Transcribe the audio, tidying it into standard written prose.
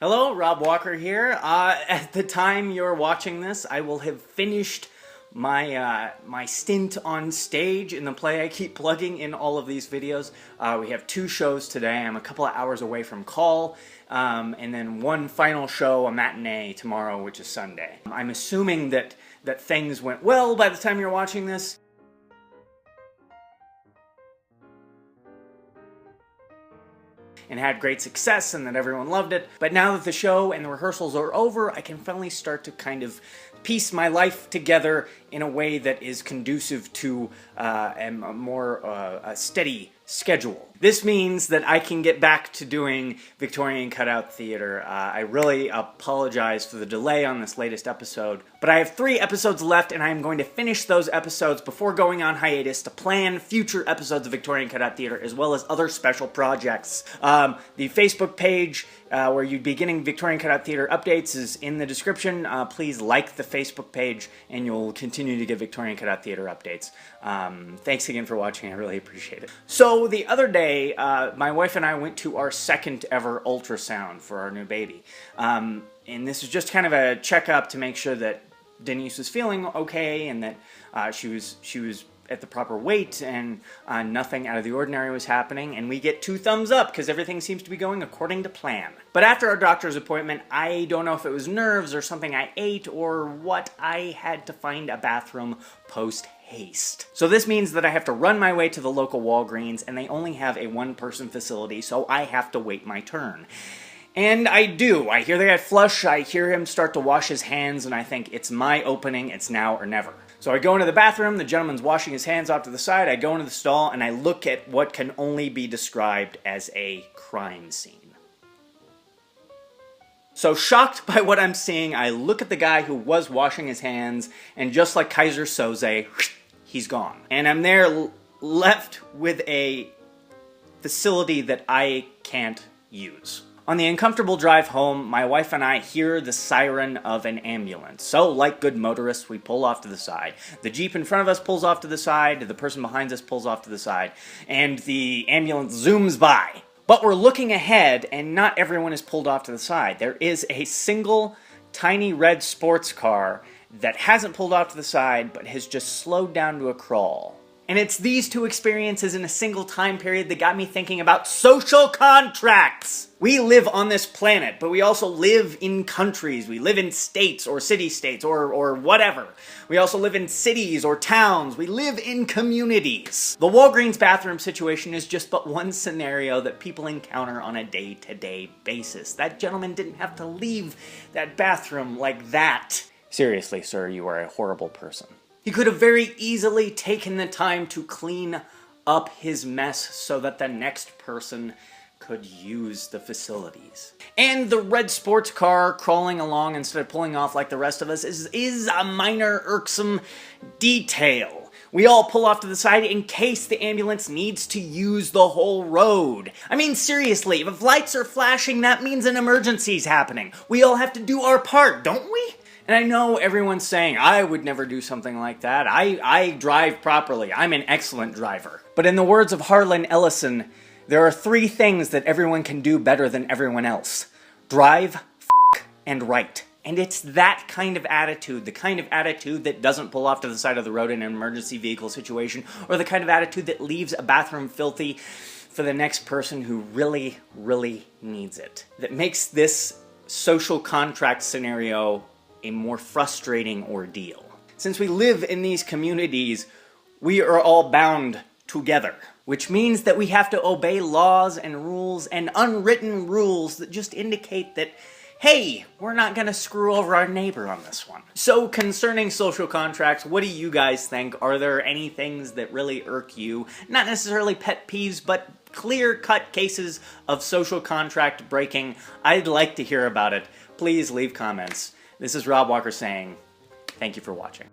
Hello, Rob Walker here. At the time you're watching this, I will have finished my stint on stage in the play I keep plugging in all of these videos. We have 2 shows today. I'm a couple of hours away from call, and then one final show, a matinee, tomorrow, which is Sunday. I'm assuming that things went well by the time you're watching this. And had great success and that everyone loved it. But now that the show and the rehearsals are over, I can finally start to kind of piece my life together in a way that is conducive to a more steady schedule. This means that I can get back to doing Victorian cutout theater. I really apologize for the delay on this latest episode, but I have 3 episodes left and I'm going to finish those episodes before going on hiatus to plan future episodes of Victorian cutout theater as well as other special projects. The Facebook page where you'd be getting Victorian cutout theater updates is in the description. Please like the Facebook page and you'll continue to get Victorian cutout theater updates. Thanks again for watching, I really appreciate it. So the other day, my wife and I went to our 2nd ever ultrasound for our new baby. And this was just kind of a checkup to make sure that Denise was feeling okay and that she was at the proper weight and nothing out of the ordinary was happening, and we get 2 thumbs up because everything seems to be going according to plan. But after our doctor's appointment, I don't know if it was nerves or something I ate or what, I had to find a bathroom post-haste. So this means that I have to run my way to the local Walgreens, and they only have a 1-person facility, so I have to wait my turn. And I do. I hear the guy flush, I hear him start to wash his hands, and I think, it's my opening, it's now or never. So I go into the bathroom, the gentleman's washing his hands off to the side, I go into the stall, and I look at what can only be described as a crime scene. So shocked by what I'm seeing, I look at the guy who was washing his hands, and just like Kaiser Soze, he's gone. And I'm there left with a facility that I can't use. On the uncomfortable drive home, my wife and I hear the siren of an ambulance. So, like good motorists, we pull off to the side. The Jeep in front of us pulls off to the side, the person behind us pulls off to the side, and the ambulance zooms by. But we're looking ahead, and not everyone is pulled off to the side. There is a single, tiny red sports car that hasn't pulled off to the side, but has just slowed down to a crawl. And it's these 2 experiences in a single time period that got me thinking about social contracts. We live on this planet, but we also live in countries. We live in states or city-states or whatever. We also live in cities or towns. We live in communities. The Walgreens bathroom situation is just but one scenario that people encounter on a day-to-day basis. That gentleman didn't have to leave that bathroom like that. Seriously, sir, you are a horrible person. He could have very easily taken the time to clean up his mess so that the next person could use the facilities. And the red sports car crawling along instead of pulling off like the rest of us is a minor irksome detail. We all pull off to the side in case the ambulance needs to use the whole road. I mean, seriously, if lights are flashing, that means an emergency's happening. We all have to do our part, don't we? And I know everyone's saying, I would never do something like that. I drive properly. I'm an excellent driver. But in the words of Harlan Ellison, there are 3 things that everyone can do better than everyone else. Drive, and write. And it's that kind of attitude, the kind of attitude that doesn't pull off to the side of the road in an emergency vehicle situation, or the kind of attitude that leaves a bathroom filthy for the next person who really, really needs it. That makes this social contract scenario a more frustrating ordeal. Since we live in these communities, we are all bound together, which means that we have to obey laws and rules and unwritten rules that just indicate that, hey, we're not gonna screw over our neighbor on this one. So concerning social contracts, what do you guys think? Are there any things that really irk you? Not necessarily pet peeves, but clear-cut cases of social contract breaking. I'd like to hear about it. Please leave comments. This is Rob Walker saying, thank you for watching.